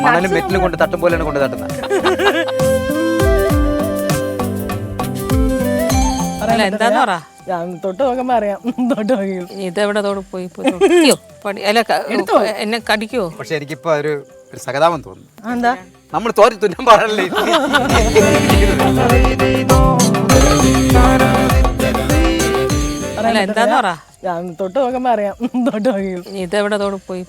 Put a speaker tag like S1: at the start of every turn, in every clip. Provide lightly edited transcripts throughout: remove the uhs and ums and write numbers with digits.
S1: മണലും മെറ്റിലും കൊണ്ട് തട്ടും പോലെയാണ് കൊണ്ട് തട്ടുന്നത്.
S2: എന്താന്ന് പറ,
S3: തൊട്ട് നോക്കുമ്പോ അറിയാം. തൊട്ട് നോക്കി
S2: ഇതെവിടെ തോട് പോയി എന്നെ കടിക്കോ?
S1: പക്ഷെ എനിക്കിപ്പോ ഒരു സഹതാപം തോന്നുന്നു.
S3: എന്താ
S1: നമ്മൾ തോറ്റി തുന്നാൻ പാടല്ലേ.
S2: അല്ല എന്താന്ന് പറ,
S3: തൊട്ട് നോക്കുമ്പോ അറിയാം. തൊട്ട് നോക്കി
S2: ഇതെവിടെ തോട് പോയി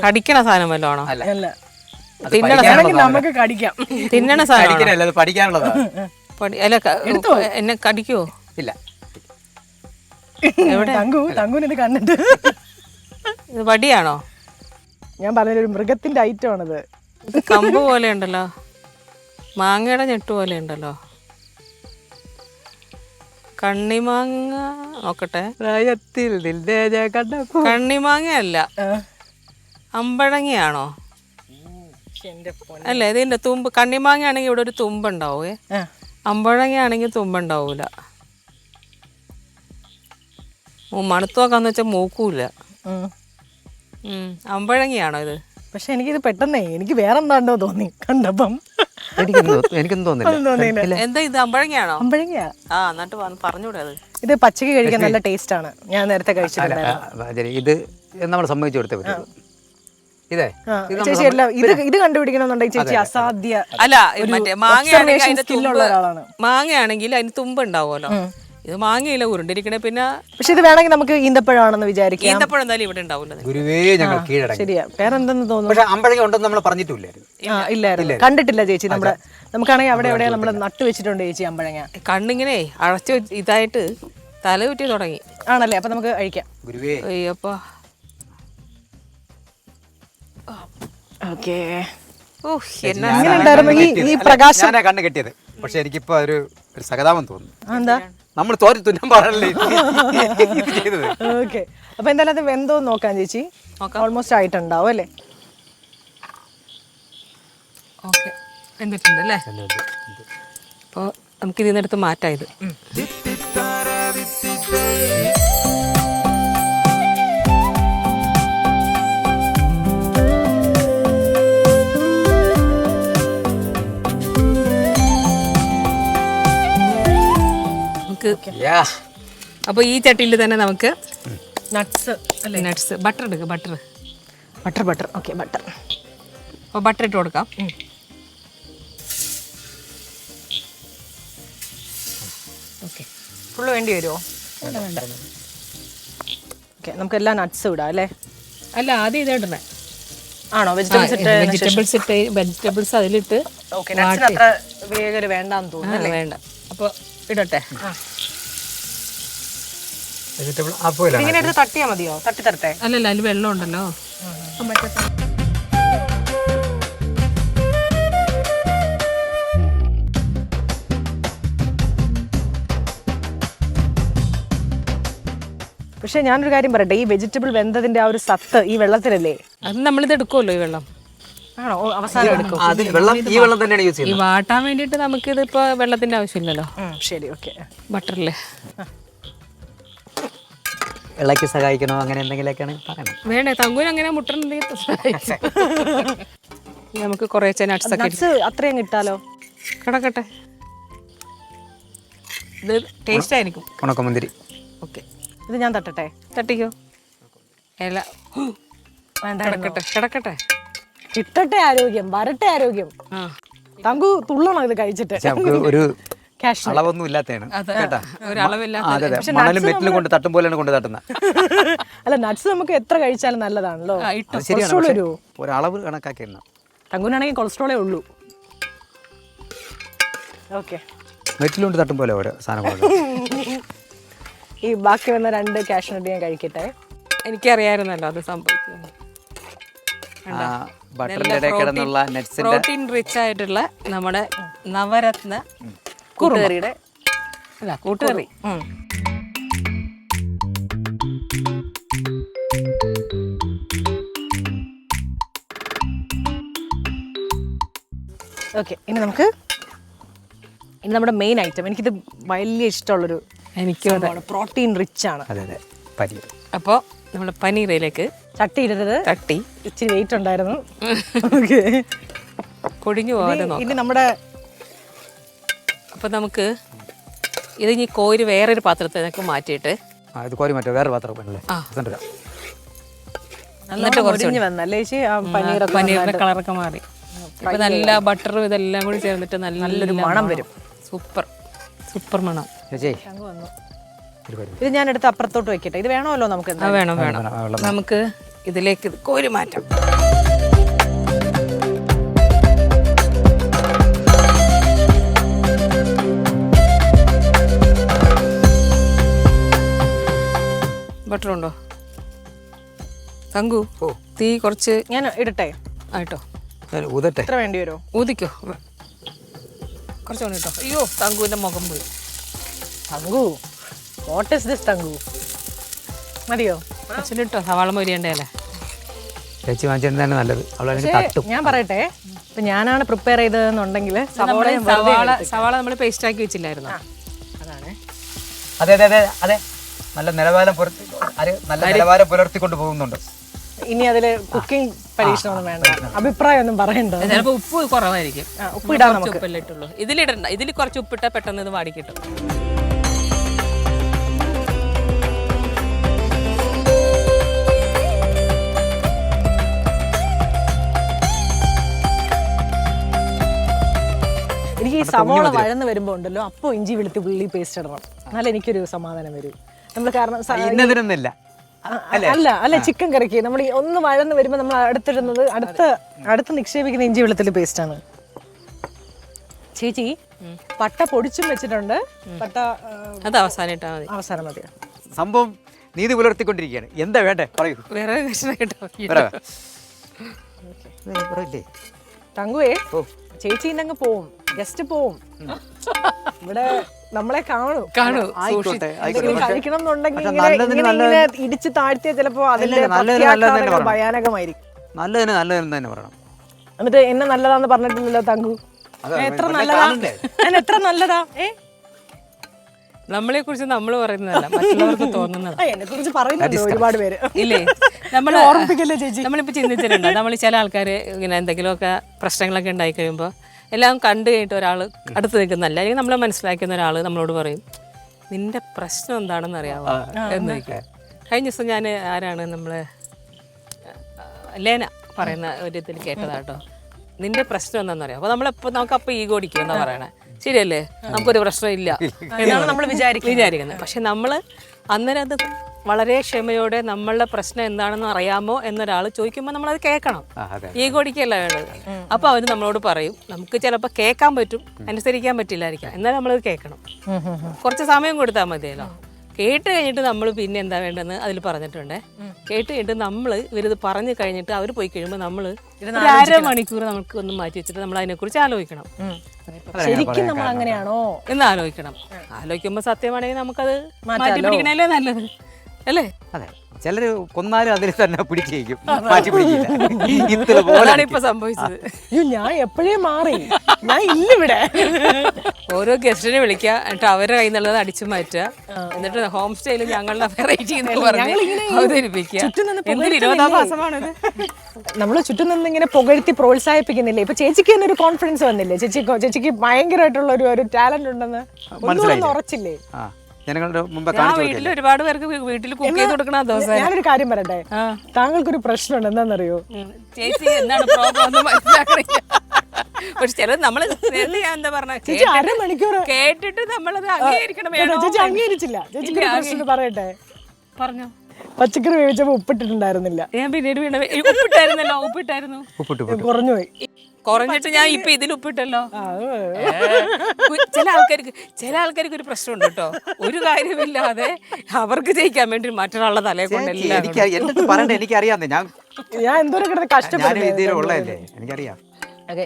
S2: കടിക്കണ സാധനം വല്ലോ ആണോ?
S1: അല്ല,
S2: തിന്നണ സാധനം,
S3: നമുക്ക് കടിക്കാം.
S2: തിന്നണ സാധനം
S1: അത് പഠിക്കാനുള്ളതാണ്.
S2: അല്ല എന്നെ കടിക്കോ?
S1: ഇല്ല,
S3: തങ്കുവിന് ഇത് കണ്ടിട്ട്
S2: ഇത് വടിയാണോ?
S3: ഞാൻ പറഞ്ഞൊരു മൃഗത്തിന്റെ ഐറ്റം ആണിത്.
S2: ഇത് കമ്പ് പോലെ ഉണ്ടല്ലോ, മാങ്ങയുടെ ഞെട്ട് പോലെ ഉണ്ടല്ലോ. കണ്ണിമാങ്ങ നോക്കട്ടെ.
S1: പ്രായത്തിൽ
S2: കണ്ണിമാങ്ങ അല്ല, അമ്പഴങ്ങയാണോ? അല്ല, ഇതിന്റെ തുമ്പ്. കണ്ണിമാങ്ങ ആണെങ്കിൽ ഇവിടെ ഒരു തുമ്പുണ്ടാവേ, അമ്പഴങ്ങ ആണെങ്കിൽ തുമ്പുണ്ടാവൂല. മണുത്തു നോക്കാന്ന് വെച്ചാൽ മൂക്കൂല. അമ്പഴങ്ങയാണോ ഇത്?
S3: പക്ഷെ എനിക്കിത് പെട്ടെന്നേ എനിക്ക് വേറെന്താണ്ടോ തോന്നി കണ്ടപ്പം.
S1: എനിക്കൊന്നും തോന്നില്ല.
S2: എന്താ ഇത്, അമ്പഴങ്ങയാണോ?
S3: അമ്പഴങ്ങയാ.
S2: ആ, എന്നിട്ട് പറഞ്ഞൂടെ അത്.
S3: ഇത് പച്ചക്ക് കഴിക്കാൻ നല്ല ടേസ്റ്റ് ആണ്. ഞാൻ നേരത്തെ കഴിച്ചിട്ടുണ്ടായിരുന്നു.
S1: ഇത് നമ്മൾ സമ്മതിച്ചു കൊടുത്തേ പറ്റുള്ളൂ. ഇതേ
S3: ചേച്ചി അല്ല, ഇത് കണ്ടുപിടിക്കണമെന്നുണ്ടെങ്കിൽ ചേച്ചി അസാധ്യ.
S2: അല്ല, മറ്റേ
S3: സ്കില്ലുള്ള ഒരാളാണ്.
S2: മാങ്ങയാണെങ്കിൽ അതിന് തുമ്പ് ഉണ്ടാവുമല്ലോ. ഇത് മാങ്ങയില്ല, ഉരുണ്ടിരിക്കണേ. പിന്നെ
S3: പക്ഷെ ഇത് വേണമെങ്കിൽ നമുക്ക് ഈന്തപ്പഴമാണെന്ന് വിചാരിക്കാം.
S2: ഈന്തപ്പഴം എന്തായാലും ഇവിടെ ഉണ്ടാവില്ല.
S1: ഗുരുവേ, ഞങ്ങൾ കീഴടങ്ങി.
S3: ശരിയാ, വേറെന്തെന്ന് തോന്നുന്നു.
S1: പക്ഷെ അമ്പഴങ്ങ ഉണ്ടെന്ന് നമ്മൾ പറഞ്ഞിട്ടില്ലായിരുന്നു.
S3: ഇല്ലായിരുന്നു, കണ്ടിട്ടില്ല ചേച്ചി. നമുക്കാണെങ്കിൽ അവിടെ എവിടെയാ നമ്മൾ നട്ടു വെച്ചിട്ടുണ്ട് ചേച്ചി അമ്പഴങ്ങ.
S2: കണ്ണിങ്ങനെ അടച്ചു ഇതായിട്ട് തല ചുറ്റി തുടങ്ങി.
S3: ആണല്ലേ? അപ്പൊ നമുക്ക് കഴിക്കാം.
S1: ഗുരുവേ,
S2: അയ്യപ്പ.
S3: ഓക്കേ.
S1: ഈ പ്രകാശം കണ്ണ് കെട്ടിയത്. പക്ഷെ എനിക്കിപ്പോ ഒരു സഹതാപം തോന്നുന്നു.
S3: എന്താ?
S1: നമ്മൾ തോറ്റി തുന്നാൻ പാടല്ലേ.
S3: ഓക്കെ, അപ്പൊ എന്തായാലും അത് വെന്തോ നോക്കാം ചേച്ചി. ഓൾമോസ്റ്റ് ആയിട്ടുണ്ടാവും അല്ലേ?
S2: ഓക്കെ, എന്നിട്ടുണ്ട് അല്ലേ? അപ്പോൾ നമുക്ക് ഇതിനടുത്ത് മാറ്റാം ഇത്. അപ്പൊ ഈ ചട്ടിയിൽ തന്നെ നമുക്ക്
S3: നട്ട്സ് അല്ലേ?
S2: നട്ട്സ്, ബട്ടർ എടുക്കുക.
S3: ബട്ടർ. Okay, butter.
S2: അപ്പോൾ ബട്ടർ ഇട്ട് കൊടുക്കാം.
S3: ഓക്കെ, ഫുള്ള് വേണ്ടി വരുമോ? വേണ്ട. ഓക്കെ, നമുക്ക് എല്ലാ നട്ട്സും ഇടാം അല്ലേ?
S2: അല്ല, ആദ്യം ഇതായിട്ടേ
S3: ആണോ?
S2: വെജിറ്റബിൾസ് അതിലിട്ട്.
S3: ഓക്കെ, നട്ട്സിന് അത്ര വേഗം വേണ്ടാന്ന് തോന്നുന്നു.
S2: വേണ്ട, അപ്പോൾ ഇടട്ടെ.
S3: ഇങ്ങനെ എടുത്ത് തട്ടിയാ മതിയോ? തട്ടി തരട്ടെ?
S2: അല്ലല്ല, അതിൽ വെള്ളം ഉണ്ടല്ലോ.
S3: പക്ഷെ ഞാനൊരു കാര്യം പറയട്ടെ, ഈ വെജിറ്റബിൾ വെന്തതിന്റെ ആ ഒരു സത്ത് ഈ വെള്ളത്തിലല്ലേ?
S2: അത് നമ്മളിത് എടുക്കുമല്ലോ, ഈ വെള്ളം.
S3: ആണോ? അവസാനം എടുക്കും.
S1: ഈ വെള്ളം തന്നെയാണ് യൂസ് ചെയ്യുന്നത്.
S2: ഈ വാട്ടാൻ വേണ്ടിയിട്ട് നമുക്കിത് ഇപ്പോൾ വെള്ളത്തിന്റെ ആവശ്യമില്ലല്ലോ.
S3: ശരി, ഓക്കെ.
S2: ബട്ടറില്ലേ
S1: ഇളക്കി സഹായിക്കണോ അങ്ങനെ എന്തെങ്കിലുമൊക്കെയാണ് പറയണം.
S2: വേണ്ടേ, തങ്കൂന് അങ്ങനെ മുട്ടറുണ്ടെങ്കിൽ നമുക്ക് കുറേശ്ശെ നട്ട്സ് ഒക്കെ
S3: അത്രയും കിട്ടാലോ.
S2: കിടക്കട്ടെ, ഇത് ടേസ്റ്റ് ആയിരിക്കും.
S1: ഉണക്കമുന്തിരി.
S2: ഓക്കെ,
S3: ഇത് ഞാൻ തട്ടട്ടെ?
S2: തട്ടിക്കോ. ഇല കിടക്കട്ടെ.
S3: കിട്ടട്ടെ ആരോഗ്യം, വരട്ടെ ആരോഗ്യം. തങ്കു തുള്ളണം ഇത് കഴിച്ചിട്ട്.
S1: ഒരു അളവൊന്നും ഇല്ലാത്തതാണ്. മണലും മെറ്റിലും കൊണ്ട് തട്ടും പോലെയാണ് കൊണ്ട് തട്ടുന്നത്.
S3: അല്ല, നട്ട്സ് നമുക്ക് എത്ര കഴിച്ചാലും നല്ലതാണല്ലോ.
S1: ഒരളവ് കണക്കാക്കിയാണ്.
S3: തങ്കുനാണെങ്കിൽ കൊളസ്ട്രോളേ ഉള്ളൂ. ഓക്കെ,
S1: മെറ്റിലും കൊണ്ട് തട്ടും പോലെ ഓരോ സാധനം.
S3: ഈ ബാക്കി വന്ന 2 കാഷ്നട്ട് ഞാൻ കഴിക്കട്ടെ.
S2: എനിക്കറിയായിരുന്നല്ലോ അത് സംഭവിക്കുന്നു. പ്രോട്ടീൻ റിച്ച് ആയിട്ടുള്ള നമ്മുടെ നവരത്ന കൂട്ടുകറിയുടെ കൂട്ടുകറി.
S3: ഓക്കെ, ഇനി നമ്മുടെ മെയിൻ ഐറ്റം. എനിക്കിത് വലിയ ഇഷ്ടമുള്ളൊരു
S2: എനിക്കും
S3: പ്രോട്ടീൻ റിച്ച് ആണ്.
S2: അപ്പോൾ നമ്മുടെ പനീറിലേക്ക്
S3: ചട്ടി ഇടരുത്,
S2: തട്ടി
S3: ഇച്ചിരി വെയിറ്റ് ഉണ്ടായിരുന്നു. ഓക്കെ,
S2: പൊടിഞ്ഞു പോകാതെ നോക്കാം.
S3: ഇനി നമ്മുടെ
S2: അപ്പം നമുക്ക് ഇത് ഇനി കോരി വേറൊരു പാത്രത്തിലേക്ക് മാറ്റിയിട്ട്
S1: ഇത് കോരി മാറ്റോ വേറെ പാത്രം അല്ലേ?
S2: എന്നിട്ട് കുറച്ച്
S3: പൊടിഞ്ഞ് വന്നല്ലേ ചേച്ചി? ആ പനീറൊക്കെ
S2: പനീറിന്റെ കളറൊക്കെ മാറി. ഇപ്പൊ നല്ല ബട്ടറും ഇതെല്ലാം കൂടി ചേർന്നിട്ട് നല്ലൊരു
S3: മണം വരും.
S2: സൂപ്പർ സൂപ്പർ മണം.
S1: ചേച്ചി
S3: വന്നു.
S1: ഒരു കാര്യം.
S3: ഇത് ഞാൻ എടുത്ത് അപ്പുറത്തോട്ട് വെക്കട്ടെ. ഇത് വേണമല്ലോ നമുക്ക്.
S2: ആ വേണം വേണം. നമുക്ക് ഇതിലേക്ക് ഇത് കോരി മാറ്റാം. ബട്ടർ ഉണ്ടോ തങ്കു? തീ കുറച്ച്
S3: ഞാൻ ഇടട്ടെ
S2: ആയിട്ടോ?
S1: ഊതട്ടെ?
S3: എത്ര വേണ്ടി വരുമോ?
S2: ഊതിക്കോ, കുറച്ചുകൊണ്ട് കേട്ടോ. അയ്യോ തങ്കുവിന്റെ മുഖം പോയി.
S3: Thanku, what is this Thanku? മതിയോ?
S2: കുറച്ചിട്ടോ, സവാള മൊരിയണ്ടേ അല്ലേ?
S1: ചേച്ചി വാങ്ങിച്ചിട്ട് തന്നെ നല്ലത്. അവളെ തട്ടും.
S3: ഞാൻ പറയട്ടെ, ഇപ്പൊ ഞാനാണ് പ്രിപ്പയർ ചെയ്തതെന്നുണ്ടെങ്കിൽ
S2: സവാള നമ്മൾ പേസ്റ്റ് ആക്കി വെച്ചില്ലായിരുന്നു.
S3: അതാണ്.
S1: അതെ അതെ അതെ അതെ, നല്ല നിലവാരം പുലർത്തിക്കൊണ്ട് പോകുന്നുണ്ട്.
S3: ഇനി അതില് കുക്കിംഗ് പരീക്ഷണമൊന്നും വേണ്ട, അഭിപ്രായം ഒന്നും പറയണ്ട.
S2: ചിലപ്പോ ഉപ്പ് കുറവായിരിക്കും.
S3: ഉപ്പ് ഇടാൻ നമുക്ക്.
S2: ഉപ്പല്ലേ ഇട്ടുള്ളൂ. ഇതിലിടണ്ട, ഇതിൽ കുറച്ച് ഉപ്പിട്ടാൽ പെട്ടെന്ന് ഇത് വാടി കിട്ടും.
S3: എനിക്ക് ഈ സവോള വഴന്ന് വരുമ്പോ ഉണ്ടല്ലോ, അപ്പൊ ഇഞ്ചി വെളുത്തുള്ളി പേസ്റ്റ് ഇടണം, എന്നാലും എനിക്കൊരു സമാധാനം വരും. നമ്മൾ കാരണം
S1: ഇന്നതിനൊന്നുമില്ല.
S3: അല്ല ചിക്കൻ കറിക്ക് നമ്മൾ ഒന്ന് വഴന്ന് വരുമ്പോ നമ്മൾ അടുത്തിടുന്നത് അടുത്ത് നിക്ഷേപിക്കുന്ന ഇഞ്ചി വെളുത്തുള്ളി പേസ്റ്റ് ആണ്. ചേച്ചി പട്ട പൊടിച്ചും വെച്ചിട്ടുണ്ട്. പട്ട
S2: അത് അവസാനം മതി.
S3: അവസാനം മതി.
S1: സംഭവം നീതി പുലർത്തിക്കൊണ്ടിരിക്കുകയാണ്. എന്താ വേണ്ടേ പറയൂ.
S2: വേറെ കഷ്ണം കേട്ടോ.
S3: തങ്കുവേ, ചേച്ചി ഇന്നങ്ങ് പോവും, ജസ്റ്റ് പോവും. ഇവിടെ നമ്മളെ കാണൂ. കഴിക്കണം എന്നുണ്ടെങ്കിൽ ഇടിച്ച് താഴ്ത്തിയ ചിലപ്പോ അതിന്റെ ഭയാനകമായിരിക്കും.
S1: നല്ലതിന് തന്നെ പറയണം.
S3: എന്നിട്ട് എന്നെ നല്ലതാന്ന് പറഞ്ഞിട്ടില്ലല്ലോ തങ്കു. എത്ര നല്ലതാ, ഞാൻ എത്ര നല്ലതാ.
S2: നമ്മളെ കുറിച്ച് നമ്മൾ പറയുന്നതല്ല, മറ്റുള്ളവർക്ക് തോന്നുന്നത്.
S3: എന്നെ കുറിച്ച് പറയുന്നുണ്ട് ഒരുപാട് പേര്.
S2: ഇല്ലേ, നമ്മൾ
S3: ഓർമ്മിപ്പിക്കല്ലേ ചേച്ചി?
S2: നമ്മളിപ്പോ ചിന്തിച്ചിട്ടുണ്ട്, നമ്മൾ ചില ആൾക്കാർ ഇങ്ങനെ എന്തെങ്കിലുമൊക്കെ പ്രശ്നങ്ങളൊക്കെ ഉണ്ടായി കഴിയുമ്പോൾ എല്ലാം കണ്ടു കഴിഞ്ഞിട്ട് ഒരാൾ അടുത്ത് നിൽക്കുന്നല്ല, അല്ലെങ്കിൽ നമ്മളെ മനസ്സിലാക്കുന്ന ഒരാൾ നമ്മളോട് പറയും, നിന്റെ പ്രശ്നം എന്താണെന്ന് അറിയാമോ എന്ന് ചോദിക്കും. കഴിഞ്ഞ ദിവസം ഞാൻ ആരാണ് നമ്മളെ ലേന പറയുന്ന ഒരു ഇതിൽ കേട്ടതാട്ടോ, നിന്റെ പ്രശ്നം എന്താണെന്ന് അറിയാം. അപ്പോൾ നമുക്കപ്പോൾ ഈഗോ അടിക്കും എന്നാ പറയണേ. ശരിയല്ലേ, നമുക്കൊരു പ്രശ്നമില്ല എന്നാണ് നമ്മൾ വിചാരിക്കുന്നത്. പക്ഷെ നമ്മൾ അന്നേരം അത് വളരെ ക്ഷമയോടെ നമ്മളുടെ പ്രശ്നം എന്താണെന്ന് അറിയാമോ എന്നൊരാൾ ചോദിക്കുമ്പോൾ നമ്മളത് കേൾക്കണം. ഈഗോ അടിക്കല്ല വേണ്ടത്. അപ്പോൾ അവർ നമ്മളോട് പറയും, നമുക്ക് ചിലപ്പോൾ കേൾക്കാൻ പറ്റും, അനുസരിക്കാൻ പറ്റില്ലായിരിക്കാം, എന്നാലും നമ്മളത് കേൾക്കണം. കുറച്ച് സമയം കൊടുത്താൽ മതിയല്ലോ. കേട്ട് കഴിഞ്ഞിട്ട് നമ്മൾ പിന്നെ എന്താ വേണ്ടതെന്ന് അതിൽ പറഞ്ഞിട്ടുണ്ട്. കേട്ട് കഴിഞ്ഞിട്ട് നമ്മൾ ഇവരിത് പറഞ്ഞു കഴിഞ്ഞിട്ട് അവർ പോയി കഴിയുമ്പോൾ നമ്മൾ ഒരു അരമണിക്കൂർ നമുക്ക് ഒന്ന് മാറ്റി വെച്ചിട്ട് നമ്മൾ അതിനെക്കുറിച്ച് ആലോചിക്കണം.
S3: ശരിക്കും നമ്മൾ അങ്ങനെയാണോ
S2: എന്ന് ആലോചിക്കണം. ആലോചിക്കുമ്പോൾ സത്യമാണെങ്കിൽ നമുക്കത് മാറ്റി പിടിക്കണല്ലേ നല്ലത് അല്ലേ?
S1: അതെ, ചിലര് കൊന്നാലും അതിൽ തന്നെ പിടിച്ചേക്കും, മാറ്റി പിടിക്കില്ല.
S2: ഇപ്പൊ സംഭവിച്ചത്.
S3: ഞാൻ എപ്പോഴേ മാറി, ഞാൻ ഇന്നിവിടെ.
S2: ഓരോ ഗസ്റ്റിനെ വിളിക്കുക, എന്നിട്ട് അവരുടെ കയ്യിൽ നിന്നുള്ളത് അടിച്ചു മാറ്റുക, എന്നിട്ട് ഹോം സ്റ്റേയിൽ ഞങ്ങളുടെ വെറൈറ്റി അവതരിപ്പിക്കുക. 20-ആം മാസമാണിത്.
S3: നമ്മള് ചുറ്റും നിന്ന് ഇങ്ങനെ പുകഴ്ത്തി പ്രോത്സാഹിപ്പിക്കുന്നില്ലേ? ഇപ്പൊ ചേച്ചിക്ക് തന്നെ ഒരു കോൺഫിഡൻസ് വന്നില്ലേ? ചേച്ചിക്ക് ഭയങ്കരമായിട്ടുള്ള ഒരു ടാലന്റ് ഉണ്ടെന്ന് ഉറച്ചില്ലേ?
S1: ജനങ്ങളുടെ മുമ്പ്
S2: വീട്ടിൽ ഒരുപാട് പേർക്ക് വീട്ടിൽ കുക്ക് ചെയ്ത് കൊടുക്കണ ദിവസം.
S3: ഞാനൊരു കാര്യം പറയട്ടെ, താങ്കൾക്കൊരു പ്രശ്നമുണ്ട്. എന്താണെന്നറിയോ
S2: ചേച്ചി? എന്താണ് പ്രോബ്ലം മനസ്സിലാക്കണില്ല. പക്ഷെ ചിലത് നമ്മള് എന്താ പറഞ്ഞ
S3: അരമണിക്കൂർ
S2: കേട്ടിട്ട് നമ്മളത് അംഗീകരിക്കണം.
S3: ചേച്ചി അംഗീകരിച്ചില്ല. ചേച്ചിക്ക് പ്രശ്നം പറയട്ടെ,
S2: പറഞ്ഞോ.
S3: പച്ചക്കറി വേവിച്ചപ്പോ ഉപ്പിട്ടിട്ടുണ്ടായിരുന്നില്ല.
S2: ഞാൻ പിന്നീട് ഉപ്പിട്ടായിരുന്നല്ലോ. ഉപ്പിട്ടായിരുന്നു,
S3: കുറഞ്ഞുപോയി.
S2: കുറഞ്ഞിട്ട് ഞാൻ ഇപ്പൊ ഇതിൽ ഉപ്പിട്ടല്ലോ. ചില ആൾക്കാർക്ക് ഒരു പ്രശ്നമുണ്ട് കേട്ടോ, ഒരു കാര്യമില്ലാതെ അവർക്ക് ജയിക്കാൻ വേണ്ടി മറ്റൊരാളുടെ തലയെ കൊണ്ടല്ല.
S1: എനിക്കറിയാം,
S3: ഞാൻ എന്തോരം കഷ്ടപ്പെടുന്നല്ലേ,
S1: എനിക്കറിയാം.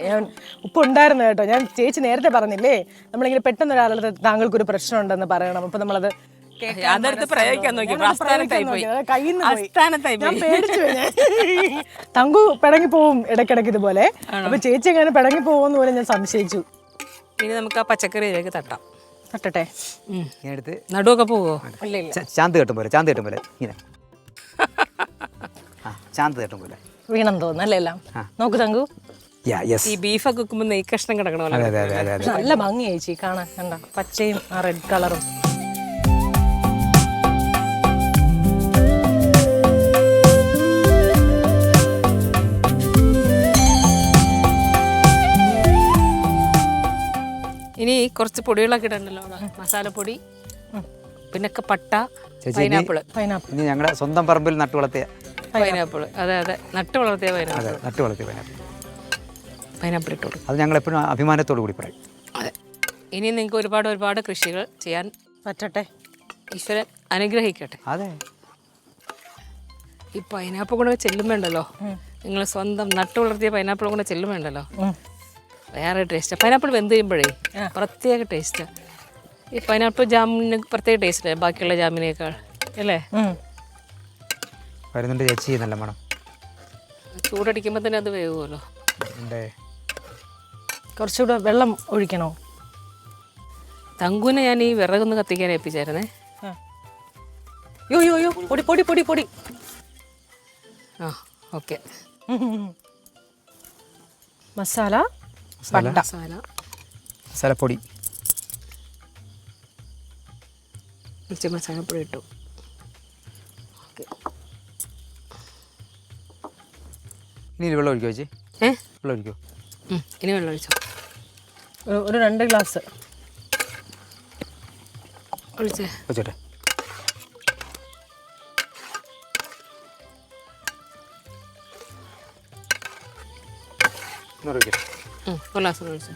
S3: ഞാൻ ഉപ്പ് ഉണ്ടായിരുന്നു കേട്ടോ. ഞാൻ ചേച്ചി നേരത്തെ പറഞ്ഞില്ലേ, നമ്മളിങ്ങനെ പെട്ടെന്ന് ഒരാളുടെ താങ്കൾക്കൊരു പ്രശ്നം ഉണ്ടെന്ന് പറയണം. അപ്പൊ നമ്മളത്
S2: അതെടുത്ത് പ്രയോഗിക്കാൻ നോക്കി.
S3: തങ്കു പിടങ്ങി പോവും ഇടയ്ക്കിടയ്ക്ക് ഇതുപോലെ. അപ്പൊ ചേച്ചി എങ്ങനെ പിടങ്ങി പോകുന്ന പോലെ ഞാൻ സംശയിച്ചു.
S2: ഇനി നമുക്ക് ആ പച്ചക്കറിയിലേക്ക് തട്ടട്ടെ.
S1: എടുത്ത്
S2: നടുവൊക്കെ പോവോ?
S1: ചാന്ത് കെട്ടും പോലെ ഇങ്ങനെ ചാന്ത് തട്ടും പോലെ
S3: വീണം തോന്നുന്നല്ലേ എല്ലാം. നോക്ക് തങ്കു,
S2: ഈ ബീഫൊക്കെ വെക്കുമ്പോൾ നെയ് കഷ്ണം കിടക്കണമല്ലോ.
S1: അതെ അതെ അതെ അതെ.
S3: നല്ല ഭംഗി ചേച്ചി കാണാൻ. കണ്ട പച്ചയും ആ റെഡ് കളറും.
S2: ഇനി കുറച്ച് പൊടികളൊക്കെ ഇടണ്ടല്ലോ. മസാലപ്പൊടി, പിന്നൊക്കെ പട്ട, പൈനാപ്പിള്.
S1: ഇനി ഞങ്ങളുടെ സ്വന്തം പറമ്പിൽ നട്ടു വളർത്തിയ
S2: പൈനാപ്പിള്. അതെ അതെ, നട്ട് വളർത്തിയ പൈനാപ്പിൾ.
S1: അതെ, നട്ടു വളർത്തിയ പൈനാപ്പിൾ.
S2: പൈനാപ്പിൾ ഇട്ടോളൂ.
S1: അത് ഞങ്ങൾ എപ്പോഴും അഭിമാനത്തോടു കൂടി പറയും.
S2: അതെ. ഇനി നിങ്ങൾക്ക് ഒരുപാട് കൃഷികൾ ചെയ്യാൻ
S3: പറ്റട്ടെ,
S2: ഈശ്വരൻ അനുഗ്രഹിക്കട്ടെ.
S1: അതെ,
S2: ഈ പൈനാപ്പിൾ കൂടെ ചെല്ലുമ്പോണ്ടല്ലോ, നിങ്ങൾ സ്വന്തം നട്ടു വളർത്തിയ പൈനാപ്പിൾ കൂടെ ചെല്ലുമ്പോണ്ടല്ലോ, വേറെ ടേസ്റ്റാണ്. പൈനാപ്പിൾ വെന്ത് ചെയ്യുമ്പോഴേ പ്രത്യേക ടേസ്റ്റാണ്. ഈ പൈനാപ്പിൾ ജാമിന് പ്രത്യേക ടേസ്റ്റ് ബാക്കിയുള്ള ജാമിനേക്കാൾ അല്ലേ?
S1: വരുന്നുണ്ട് ചേച്ചി, നല്ല മണം.
S2: ചൂടടിക്കുമ്പോൾ തന്നെ അത് വേവുമല്ലോ.
S3: കുറച്ചുകൂടെ വെള്ളം ഒഴിക്കണോ?
S2: തങ്കുവിനെ ഞാൻ ഈ വിറകൊന്ന് കത്തിക്കാൻ ഏൽപ്പിച്ചായിരുന്നേ.
S3: യോ യോ യോ, പൊടി പൊടി പൊടി പൊടി.
S2: ആ ഓക്കെ.
S3: മസാല,
S1: മസാലപ്പൊടി,
S2: ഇച്ചിരി മസാലപ്പൊടി ഇട്ടു. ഓക്കെ.
S1: ഇനി വെള്ളം ഒഴിക്കോ ചേച്ചി? വെള്ളം ഒഴിക്കോ?
S2: ഇനി വെള്ളം ഒഴിച്ചോ.
S3: ഒരു 2 ഗ്ലാസ്
S2: ഒഴിച്ചേ.
S1: വെച്ചോട്ടെ.
S2: ഒരു ഗ്ലാസ് ഒഴിച്ചു.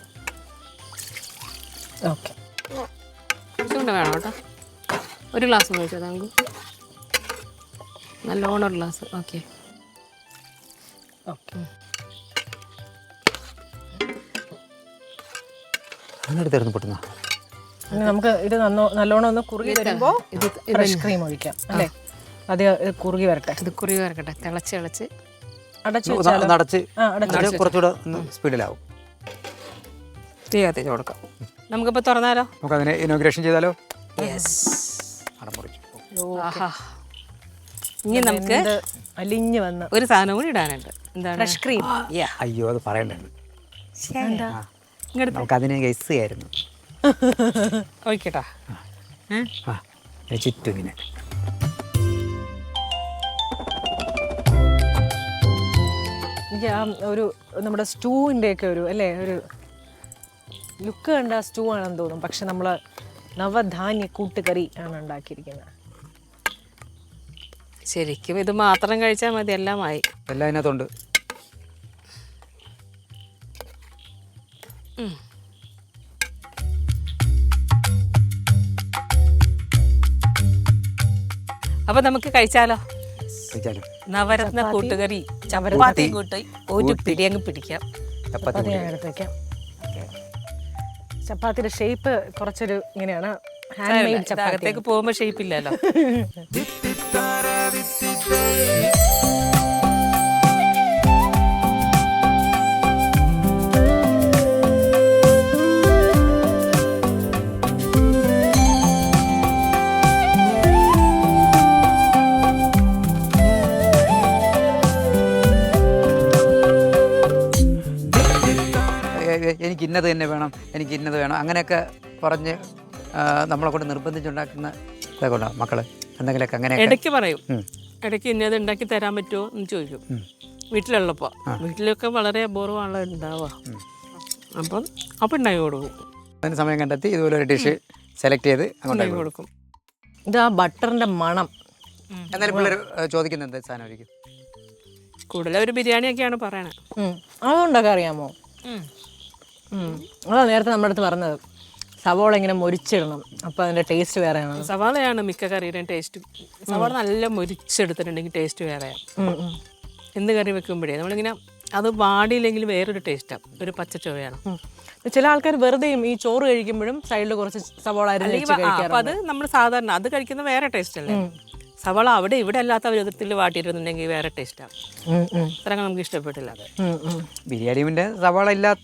S3: ഓക്കെ.
S2: കുറച്ചുകൊണ്ട് വേണം കേട്ടോ. ഒരു ഗ്ലാസ് ഒഴിച്ചോ താങ്കു. നല്ലോണം ഒരു ഗ്ലാസ്. Okay
S3: okay.
S1: അങ്ങനെടുത്തായിരുന്നു പൊട്ടുന്ന.
S3: നമുക്ക് ഇത് നല്ലോണം ഒന്ന് കുറുകി വരുമ്പോൾ ഇത് ഫ്രഷ് ക്രീം ഒഴിക്കാം അല്ലേ? അത് കുറുകി വരട്ടെ.
S2: ഇത് കുറുകി വരട്ടെ. തിളച്ച്
S1: അടച്ച് കുറച്ചുകൂടെ ഒന്ന് സ്പീഡിലാവും.
S2: തീ കത്തിച്ച് കൊടുക്കാം. നമുക്കിപ്പോൾ തുറന്നാലോ?
S1: നമുക്ക് അതിനെ ഇനോഗ്രേഷൻ ചെയ്താലോ?
S2: ആഹാ. ഇനി നമുക്ക്
S3: അലിഞ്ഞ് വന്ന്
S2: ഒരു സാധനം കൂടി ഇടാനുണ്ട്. എന്താണ്?
S3: Fresh cream.
S1: അയ്യോ, അത് പറയണ്ടത്.
S2: ഇങ്ങോട്ട്
S1: നമുക്ക് അതിനെ ഗസ് ചെയ്യായിരുന്നു.
S2: ഒഴിക്കട്ടാ.
S1: ചുറ്റും ഇങ്ങനെ.
S3: എനിക്ക് ആ ഒരു നമ്മുടെ സ്റ്റൂവിൻ്റെ ഒക്കെ ഒരു അല്ലേ, ഒരു ലുക്ക് കണ്ട സ്റ്റൂ ആണെന്ന് തോന്നും. പക്ഷെ നമ്മൾ നവധാന്യ കൂട്ടുകറി ആണ് ഉണ്ടാക്കിയിരിക്കുന്നത്.
S2: ശരിക്കും ഇത് മാത്രം കഴിച്ചാൽ മതി, എല്ലാമായി.
S1: എല്ലാം അതിനകത്തുണ്ട്.
S2: അപ്പൊ നമുക്ക് കഴിച്ചാലോ?
S1: കഴിച്ചാലോ?
S2: നവരത്ന കൂട്ടുകറി ചപ്പാത്തി കൂട്ടി ഒരു പിടി അങ്ങ് പിടിക്കാം.
S3: ചപ്പാത്തി ഞാൻ എടുത്ത് വയ്ക്കാം. ചപ്പാത്തിയുടെ ഷേപ്പ് കുറച്ചൊരു ഇങ്ങനെയാണ്, ഹാൻഡ് മെയ്ഡ് ചപ്പാത്തി.
S2: അകത്തേക്ക് പോകുമ്പോൾ ഷേപ്പ് ഇല്ലല്ലോ.
S1: എനിക്ക് ഇന്നത് തന്നെ വേണം, എനിക്ക് ഇന്നത് വേണം, അങ്ങനെയൊക്കെ പറഞ്ഞ് നമ്മളെ കൊണ്ട് നിർബന്ധിച്ചുണ്ടാക്കുന്ന ഇതൊക്കെ ഉണ്ടാവും മക്കള്. എന്തെങ്കിലുമൊക്കെ അങ്ങനെ
S2: ഇടയ്ക്ക് പറയും, ഇടയ്ക്ക് ഇന്നത് ഉണ്ടാക്കി തരാൻ പറ്റുമോ എന്ന് ചോദിക്കും. വീട്ടിലുള്ളപ്പോൾ വീട്ടിലൊക്കെ വളരെ അപൂർവമാണല്ലോ ഉണ്ടാവുക. അപ്പം ഉണ്ടാക്കി കൊടുക്കും.
S1: അതിന് സമയം കണ്ടെത്തി ഇതുപോലെ ഒരു ഡിഷ് സെലക്ട് ചെയ്ത് അങ്ങോട്ടേക്ക്
S2: കൊടുക്കും.
S3: ഇത് ആ ബട്ടറിന്റെ മണം.
S1: എന്നാലും പിള്ളേർ ചോദിക്കുന്നത് എന്ത് സാധനമായിരിക്കും?
S2: കൂടുതലും ഒരു ബിരിയാണിയൊക്കെയാണ് പറയണത്.
S3: അതുകൊണ്ടൊക്കെ അറിയാമോ? അതാ നേരത്തെ നമ്മുടെ അടുത്ത് പറഞ്ഞത്, സവാള ഇങ്ങനെ മൊരിച്ചിടണം, അപ്പോൾ അതിൻ്റെ ടേസ്റ്റ് വേറെയാണ്.
S2: സവാളയാണ് മിക്ക കറിയുടെയും ടേസ്റ്റ്. സവാള നല്ല മൊരിച്ചെടുത്തിട്ടുണ്ടെങ്കിൽ ടേസ്റ്റ് വേറെയാണ്. എന്ത് കറി വെക്കുമ്പോഴേ നമ്മളിങ്ങനെ അത് വാടിയില്ലെങ്കിൽ വേറൊരു ടേസ്റ്റാണ്, ഒരു പച്ച ചുവയാണ്.
S3: ചില ആൾക്കാർ വെറുതെയും ഈ ചോറ് കഴിക്കുമ്പോഴും സൈഡിൽ കുറച്ച് സവാള
S2: അപ്പം അത് നമ്മൾ സാധാരണ അത് കഴിക്കുന്ന വേറെ ടേസ്റ്റ് അല്ലേ. സവാള അവിടെ ഇവിടെ അല്ലാത്ത വിധത്തിൽ വാട്ടിയിരുന്നുണ്ടെങ്കിൽ വേറെ ടേസ്റ്റാണ്. അത്ര നമുക്ക് ഇഷ്ടപ്പെട്ടില്ല.
S1: ബിരിയാണിന്റെ സവാള ഇല്ലാത്ത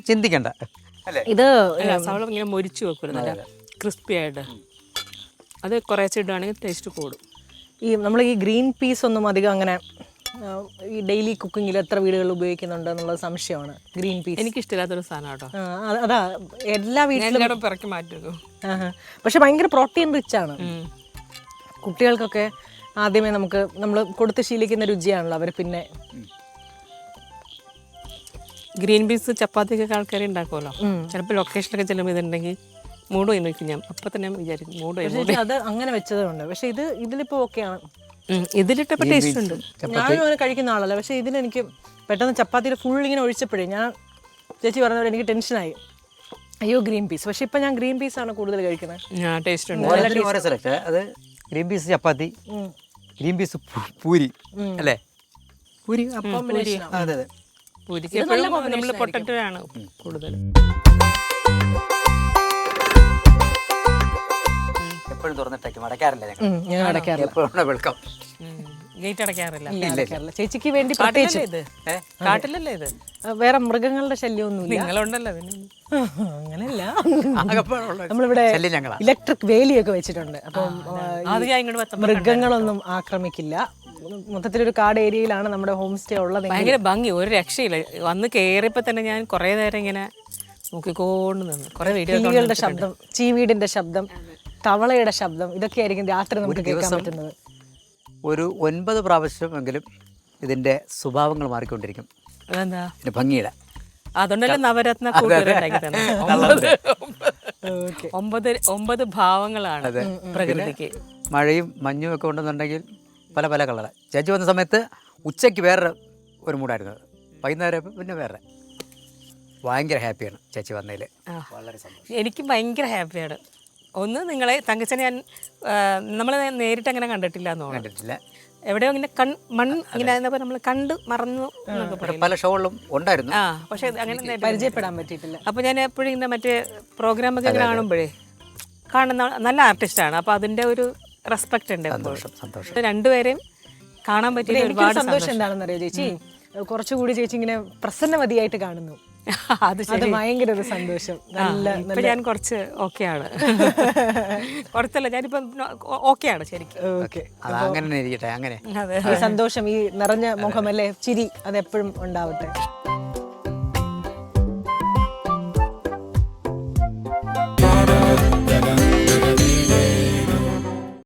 S1: ചിന്തിക്കണ്ട അല്ലേ?
S3: ഇത്
S2: സവാള ഇങ്ങനെ മൊരിച്ചു വെക്കുമല്ലോ, നല്ല ക്രിസ്പി ആയിട്ട്. അത് കുറേശ്ശെ ഇടുകയാണെങ്കിൽ ടേസ്റ്റ് കൂടും.
S3: ഈ നമ്മൾ ഈ ഗ്രീൻ പീസ് ഒന്നും അധികം അങ്ങനെ ഈ ഡെയിലി കുക്കിങ്ങിൽ എത്ര വീടുകളിൽ ഉപയോഗിക്കുന്നുണ്ട് എന്നുള്ളത് സംശയമാണ് ഗ്രീൻ പീസ്.
S2: എനിക്കിഷ്ടമില്ലാത്തൊരു സാധനം കേട്ടോ.
S3: അതാ എല്ലാ വീട്ടിലും
S2: ഞാൻ പിറക്കി മാറ്റുന്നു.
S3: പക്ഷെ ഭയങ്കര പ്രോട്ടീൻ റിച്ച് ആണ്. കുട്ടികൾക്കൊക്കെ ആദ്യമേ നമ്മൾ കൊടുത്ത് ശീലിക്കുന്ന രുചിയാണല്ലോ അവർ പിന്നെ.
S2: ഗ്രീൻ പീസ് ചപ്പാത്തിക്കൊക്കെ ആൾക്കാർ ഉണ്ടാക്കുമല്ലോ. ചിലപ്പോൾ ലൊക്കേഷനൊക്കെ ചെല്ലുമ്പോൾ ഇതുണ്ടെങ്കിൽ മൂട് പോയി നോക്കും. ഞാൻ അപ്പം തന്നെ വിചാരിക്കും മൂട് പോയി.
S3: അത് അങ്ങനെ വെച്ചതുകൊണ്ട്. പക്ഷെ ഇതിലിപ്പോൾ ഓക്കെയാണ്.
S2: ഇതിലിട്ടപ്പോൾ ടേസ്റ്റ് ഉണ്ട്.
S3: ഞാനും അങ്ങനെ കഴിക്കുന്ന ആളല്ല. പക്ഷെ ഇതിലെനിക്ക് പെട്ടെന്ന് ചപ്പാത്തിയുടെ ഫുൾ ഇങ്ങനെ ഒഴിച്ചപ്പോഴേ ഞാൻ ചേച്ചി പറഞ്ഞ എനിക്ക് ടെൻഷനായി. അയ്യോ ഗ്രീൻ പീസ്. പക്ഷെ ഇപ്പം ഞാൻ ഗ്രീൻ പീസാണ് കൂടുതൽ കഴിക്കുന്നത്.
S2: ടേസ്റ്റ് ഉണ്ട്.
S1: അത് ഗ്രീൻ പീസ് ചപ്പാത്തി, ഗ്രീൻ പീസ് പൂരി അല്ലേ? പൂരി അപ്പം. അതെ അതെ.
S2: പൂരിക്ക് എപ്പോഴും നമ്മൾ പൊട്ടറ്റോ ആണ് കൂടുതൽ.
S1: എപ്പോഴും തുറന്നിട്ടേക്കും, അടയ്ക്കാറില്ല
S3: ഞാൻ അടയ്ക്കാറില്ല.
S1: എപ്പോഴും വെൽക്കം.
S2: ഗേറ്റ് അടയ്ക്കാറില്ല.
S3: ചേച്ചിക്ക് വേണ്ടി പ്രത്യേകിച്ച്
S2: ഇത് കാട്ടിലല്ലേ ഇത്?
S3: വേറെ മൃഗങ്ങളുടെ ശല്യമൊന്നുമില്ല.
S2: നിങ്ങളുണ്ടല്ലോ പിന്നെ.
S3: അങ്ങനെയല്ല, നമ്മളിവിടെ ഇലക്ട്രിക് വേലിയൊക്കെ വെച്ചിട്ടുണ്ട്. അപ്പം മൃഗങ്ങളൊന്നും ആക്രമിക്കില്ല. മൊത്തത്തിലൊരു കാട് ഏരിയയിലാണ് നമ്മുടെ ഹോം സ്റ്റേ ഉള്ളത്.
S2: ഭയങ്കര ഭംഗി, ഒരു രക്ഷയില്ല. വന്ന് കയറിയപ്പോൾ തന്നെ ഞാൻ കുറേ നേരം ഇങ്ങനെ നോക്കിക്കൊണ്ട് നിന്ന് കുറേ
S3: കിളികളുടെ ശബ്ദം, ചീവീടിന്റെ ശബ്ദം, തവളയുടെ ശബ്ദം, ഇതൊക്കെ ആയിരിക്കും രാത്രി നമുക്ക് കേൾക്കാൻ പറ്റുന്നത്.
S1: ഒരു 9 പ്രാവശ്യമെങ്കിലും ഇതിന്റെ സ്വഭാവങ്ങൾ മാറിക്കൊണ്ടിരിക്കും.
S2: അതെന്താ?
S1: ഭംഗിയുടെ
S2: അതുകൊണ്ടല്ലേ നവരത്ന കൂട്ടുകാരുണ്ടാക്കി തന്നെ. 9 ഭാവങ്ങളാണ് പ്രകൃതിക്ക്.
S1: മഴയും മഞ്ഞും ഒക്കെ ഉണ്ടെന്നുണ്ടെങ്കിൽ പല പല കളറ്. ചേച്ചി വന്ന സമയത്ത് ഉച്ചയ്ക്ക് വേറെ ഒരു മൂടായിരുന്നു, വൈകുന്നേരം പിന്നെ വേറെ. ഭയങ്കര ഹാപ്പിയാണ് ചേച്ചി വന്നതിൽ. വളരെ സന്തോഷം.
S2: എനിക്കും ഭയങ്കര ഹാപ്പിയാണ്. ഒന്ന് നിങ്ങളെ തങ്കച്ചനെ ഞാൻ നമ്മൾ നേരിട്ട് അങ്ങനെ കണ്ടിട്ടില്ല എന്നോണം.
S1: കണ്ടിട്ടില്ല.
S2: എവിടെയോ ഇങ്ങനെ ഇങ്ങനെ നമ്മൾ കണ്ട് മറന്നു എന്നൊക്കെ പറയും.
S1: പല ഷോകളിലും ഉണ്ടായിരുന്നു.
S2: പക്ഷെ അങ്ങനെ
S3: പരിചയപ്പെടാൻ പറ്റിയിട്ടില്ല.
S2: അപ്പോൾ ഞാൻ എപ്പോഴും ഇങ്ങനെ മറ്റേ പ്രോഗ്രാമൊക്കെ കാണുമ്പോഴേ കാണുന്ന നല്ല ആർട്ടിസ്റ്റാണ്. അപ്പോൾ അതിൻ്റെ ഒരു റെസ്പെക്റ്റ് ഉണ്ട്.
S1: സന്തോഷം.
S2: രണ്ടുപേരെയും കാണാൻ പറ്റിയ ഒരുപാട്
S3: സന്തോഷം. എന്താണെന്നറിയോ ചേച്ചി, കുറച്ചുകൂടി ചേച്ചി ഇങ്ങനെ പ്രസന്നവതിയായിട്ട് കാണുന്നു. അത് ഭയങ്കര ഒരു സന്തോഷം.
S2: ഇപ്പൊ ഞാൻ കുറച്ച് ഓക്കെയാണ്. കുറച്ചല്ല, ഞാനിപ്പം ഓക്കെയാണ് ശരിക്കും.
S1: അങ്ങനെ ഇരിക്കട്ടെ. അങ്ങനെ
S3: സന്തോഷം, ഈ നിറഞ്ഞ മുഖമല്ലേ, ചിരി അതെപ്പോഴും ഉണ്ടാവട്ടെ.